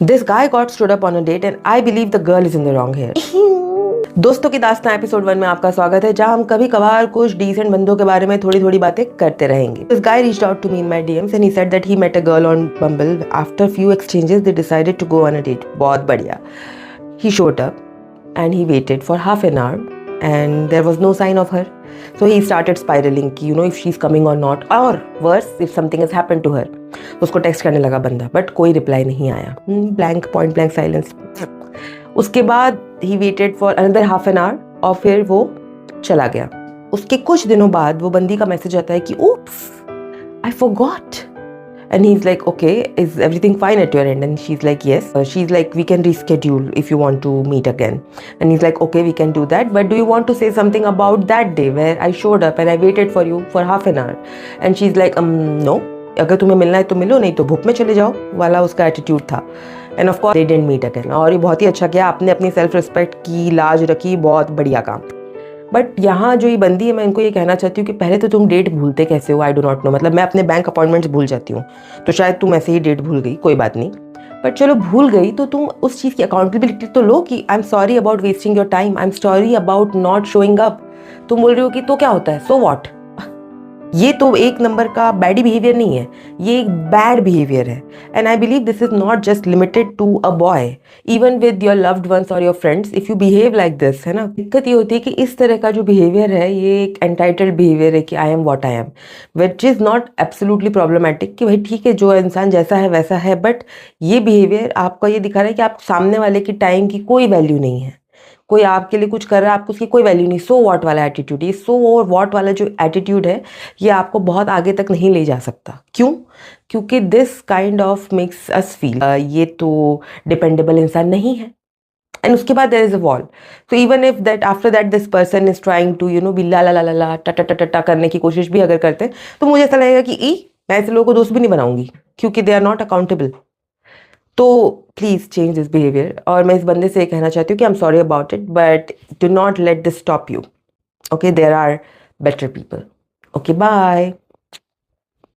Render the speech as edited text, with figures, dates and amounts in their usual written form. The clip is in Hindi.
This guy got stood up on a date and I believe the girl is in the wrong here. दोस्तों की दास्तां एपिसोड 1 में आपका स्वागत है, जहां हम कभी कभार कुछ डिसेंट बंदों के बारे में थोड़ी थोड़ी बातें करते रहेंगे. This guy reached out to me in my DMs and he said that he met a girl on Bumble. After few exchanges, they decided to go on a date. बहुत बढ़िया. He showed up and he waited for half an hour and there was no sign of her. So he started spiraling कि if she's coming or not, or worse if something has happened to her. उसको टेक्स्ट करने लगा बंदा, बट कोई रिप्लाई नहीं आया. Blank, point blank silence. उसके बाद he waited for another half an hour और फिर वो चला गया. उसके कुछ दिनों बाद वो बंदी का मैसेज आता है कि oops, I forgot. And he's like, okay, is everything fine at your end? And she's like, yes. She's like, we can reschedule if you want to meet again. And he's like, okay, we can do that. But do you want to say something about that day where I showed up and I waited for you for half an hour? And she's like, no. अगर तुम्हें मिलना है तो मिलो, नहीं तो भूख में चले जाओ वाला उसका एटीट्यूड था. And of course they didn't meet again. और ये बहुत ही अच्छा किया, आपने अपनी सेल्फ रिस्पेक्ट की लाज रखी, बहुत बढ़िया काम. बट यहाँ जो ये बंदी है, मैं इनको ये कहना चाहती हूँ कि पहले तो तुम डेट भूलते कैसे हो, आई डो नॉट नो. मतलब मैं अपने बैंक अपॉइंटमेंट्स भूल जाती हूँ, तो शायद तुम ऐसे ही डेट भूल गई, कोई बात नहीं. बट चलो भूल गई तो तुम उस चीज़ की अकाउंटेबिलिटी तो लो कि I am sorry about wasting your time, I am sorry about not showing up. तुम बोल रही हो कि तो क्या होता है, सो वॉट. ये तो एक नंबर का बैड बिहेवियर नहीं है, ये एक बैड बिहेवियर है. And I believe this is not just limited to a boy, even with your loved ones और your friends. If you behave like this, है ना, दिक्कत ये होती है कि इस तरह का जो बिहेवियर है ये एक एंटाइटल्ड बिहेवियर है कि I am what I am, which is not absolutely problematic. कि भाई ठीक है, जो इंसान जैसा है वैसा है, बट ये बिहेवियर आपका ये दिखा रहा है कि आप सामने वाले की टाइम की कोई वैल्यू नहीं है. कोई आपके लिए कुछ कर रहा है, आपको उसकी कोई वैल्यू नहीं. सो वॉट वाला एटीट्यूड, ये सो और वॉट वाला जो एटीट्यूड है ये आपको बहुत आगे तक नहीं ले जा सकता. क्यों? क्योंकि this kind of makes us feel ये तो डिपेंडेबल इंसान नहीं है. एंड उसके बाद there is a wall. So even if that after that this person is trying to be ला ला ला ला ला टा टा टा टा करने की कोशिश भी अगर करते हैं, तो मुझे ऐसा लगेगा कि मैं ऐसे लोगों को दोस्त भी नहीं बनाऊंगी, क्योंकि दे आर नॉट अकाउंटेबल. तो प्लीज़ चेंज दिस बिहेवियर. और मैं इस बंदे से कहना चाहती हूँ कि I am sorry about it, but do not let this stop you. Okay, there are better people. Okay, bye.